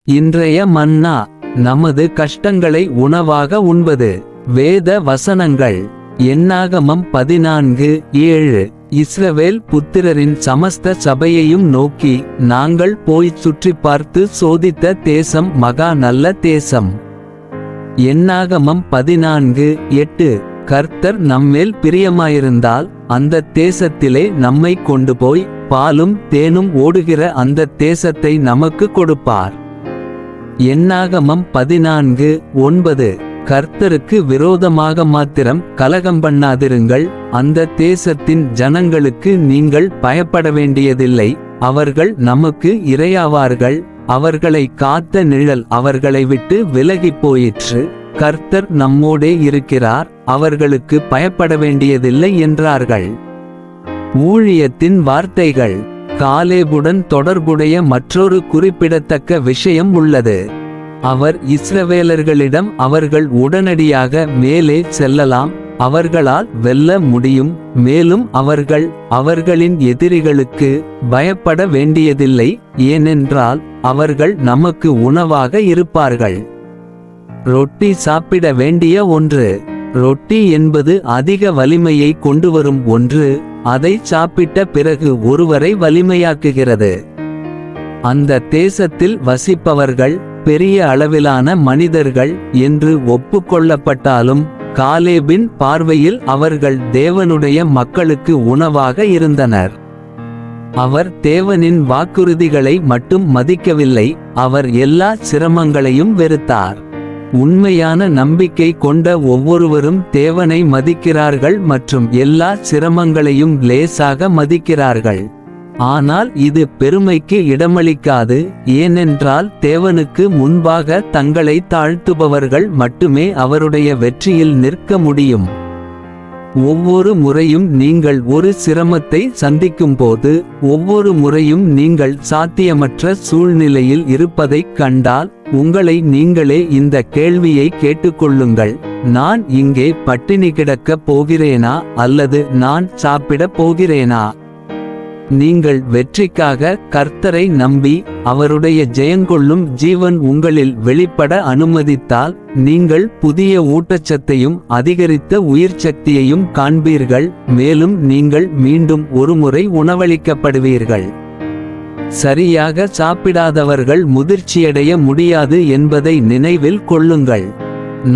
இன்றைய மன்னா. நமது கஷ்டங்களை உணவாக உண்பது. வேத வசனங்கள். என்னாகமம் 14:7. இஸ்ரவேல் புத்திரரின் சமஸ்த சபையையும் நோக்கி, நாங்கள் போய்ச் சுற்றி பார்த்து சோதித்த தேசம் மகா நல்ல தேசம். என்னாகமம் 14:8. கர்த்தர் நம்மேல் பிரியமாயிருந்தால் அந்த தேசத்திலே நம்மை கொண்டு போய் பாலும் தேனும் ஓடுகிற அந்த தேசத்தை நமக்கு கொடுப்பார். என்னாகமம் 14:9. கர்த்தருக்கு விரோதமாக மாத்திரம் கலகம் பண்ணாதிருங்கள். அந்த தேசத்தின் ஜனங்களுக்கு நீங்கள் பயப்பட வேண்டியதில்லை. அவர்கள் நமக்கு இரையாவார்கள். அவர்களை காத்த நிழல் அவர்களை விட்டு விலகிப் போயிற்று. கர்த்தர் நம்மோடே இருக்கிறார், அவர்களுக்கு பயப்பட வேண்டியதில்லை என்றார்கள். ஊழியத்தின் வார்த்தைகள். காலேபுடன் தொடர்புடைய மற்றொரு குறிப்பிடத்தக்க விஷயம் உள்ளது. அவர் இஸ்ரவேலர்களிடம் அவர்கள் உடனடியாக மேலே செல்லலாம், அவர்களால் வெல்ல முடியும், மேலும் அவர்கள் அவர்களின் எதிரிகளுக்கு பயப்பட வேண்டியதில்லை, ஏனென்றால் அவர்கள் நமக்கு உணவாக இருப்பார்கள். ரொட்டி சாப்பிட வேண்டிய ஒன்று. ரொட்டி என்பது அதிக வலிமையை கொண்டுவரும் ஒன்று. அதை சாப்பிட்ட பிறகு ஒருவரை வலிமையாக்குகிறது. அந்த தேசத்தில் வசிப்பவர்கள் பெரிய அளவிலான மனிதர்கள் என்று ஒப்புக்கொள்ளப்பட்டாலும் காலேபின் பார்வையில் அவர்கள் தேவனுடைய மக்களுக்கு உணவாக இருந்தனர். அவர் தேவனின் வாக்குறுதிகளை மட்டும் மதிக்கவில்லை, அவர் எல்லா சிரமங்களையும் வெறுத்தார். உண்மையான நம்பிக்கை கொண்ட ஒவ்வொருவரும் தேவனை மதிக்கிறார்கள் மற்றும் எல்லா சிரமங்களையும் லேசாக மதிக்கிறார்கள். ஆனால் இது பெருமைக்கு இடமளிக்காது, ஏனென்றால் தேவனுக்கு முன்பாக தங்களை தாழ்த்துபவர்கள் மட்டுமே அவருடைய வெற்றியில் நிற்க முடியும். ஒவ்வொரு முறையும் நீங்கள் ஒரு சிரமத்தை சந்திக்கும்போது, ஒவ்வொரு முறையும் நீங்கள் சாத்தியமற்ற சூழ்நிலையில் இருப்பதைக் கண்டால், உங்களை நீங்களே இந்த கேள்வியை கேட்டுக்கொள்ளுங்கள்: நான் இங்கே பட்டினி கிடக்கப் போகிறேனா அல்லது நான் சாப்பிடப் போகிறேனா? நீங்கள் வெற்றிக்காக கர்த்தரை நம்பி அவருடைய ஜெயங்கொள்ளும் ஜீவன் உங்களில் வெளிப்பட அனுமதித்தால், நீங்கள் புதிய ஊட்டச்சத்தையும் அதிகரித்த உயிர்ச்சக்தியையும் காண்பீர்கள், மேலும் நீங்கள் மீண்டும் ஒருமுறை உணவளிக்கப்படுவீர்கள். சரியாக சாப்பிடாதவர்கள் முதிர்ச்சியடைய முடியாது என்பதை நினைவில் கொள்ளுங்கள்.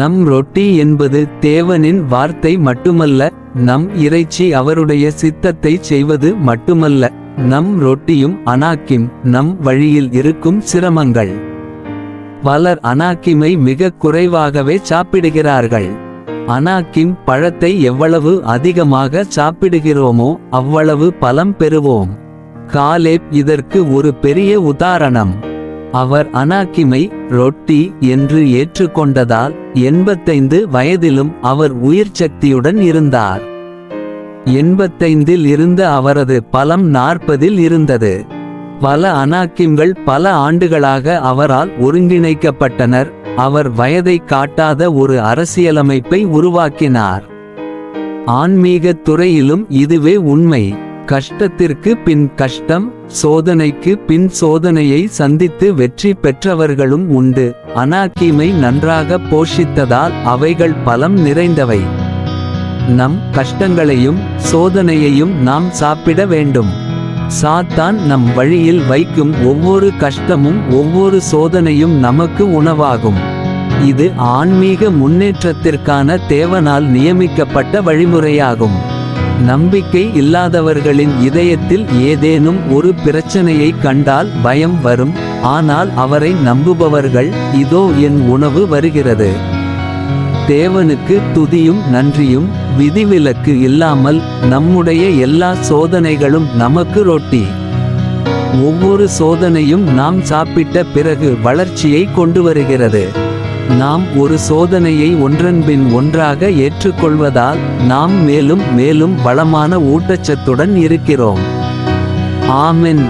நம் ரொட்டி என்பது தேவனின் வார்த்தை மட்டுமல்ல, நம் இறைச்சி அவருடைய சித்தத்தை செய்வது மட்டுமல்ல, நம் ரொட்டியும் அனாக்கிம், நம் வழியில் இருக்கும் சிரமங்கள். பலர் அனாக்கிமை மிக குறைவாகவே சாப்பிடுகிறார்கள். அனாக்கிம் பழத்தை எவ்வளவு அதிகமாக சாப்பிடுகிறோமோ அவ்வளவு பலம் பெறுவோம். காலேப் இதற்கு ஒரு பெரிய உதாரணம். அவர் அனாக்கிமை ரொட்டி என்று ஏற்றுக்கொண்டதால் 85 வயதிலும் அவர் உயிர்ச்சக்தியுடன் இருந்தார். 85இல் இருந்த அவரது பலம் 40இல் இருந்தது. பல அனாக்கிம்கள் பல ஆண்டுகளாக அவரால் ஒருங்கிணைக்கப்பட்டனர். அவர் வயதை காட்டாத ஒரு அரசியலமைப்பை உருவாக்கினார். ஆன்மீகத் துறையிலும் இதுவே உண்மை. கஷ்டத்திற்கு பின் கஷ்டம், சோதனைக்கு பின் சோதனையை சந்தித்து வெற்றி பெற்றவர்களும் உண்டு. அனாக்கிமை நன்றாக போஷித்ததால் அவைகள் பலம் நிறைந்தவை. நம் கஷ்டங்களையும் சோதனையையும் நாம் சாப்பிட வேண்டும். சாத்தான் நம் வழியில் வைக்கும் ஒவ்வொரு கஷ்டமும் ஒவ்வொரு சோதனையும் நமக்கு உணவாகும். இது ஆன்மீக முன்னேற்றத்திற்கான தேவனால் நியமிக்கப்பட்ட வழிமுறையாகும். நம்பிக்கை இல்லாதவர்களின் இதயத்தில் ஏதேனும் ஒரு பிரச்சனையை கண்டால் பயம் வரும். ஆனால் அவரை நம்புபவர்கள், இதோ என் உணவு வருகிறது. தேவனுக்கு துதியும் நன்றியும். விதிவிலக்கு இல்லாமல் நம்முடைய எல்லா சோதனைகளும் நமக்கு ரொட்டி. ஒவ்வொரு சோதனையும் நாம் சாப்பிட்ட பிறகு வளர்ச்சியை கொண்டு வருகிறது. நாம் ஒரு சோதனையை ஒன்றன்பின் ஒன்றாக ஏற்றுக்கொள்வதால் நாம் மேலும் மேலும் வளமான ஊட்டச்சத்துடன் இருக்கிறோம். ஆமென்.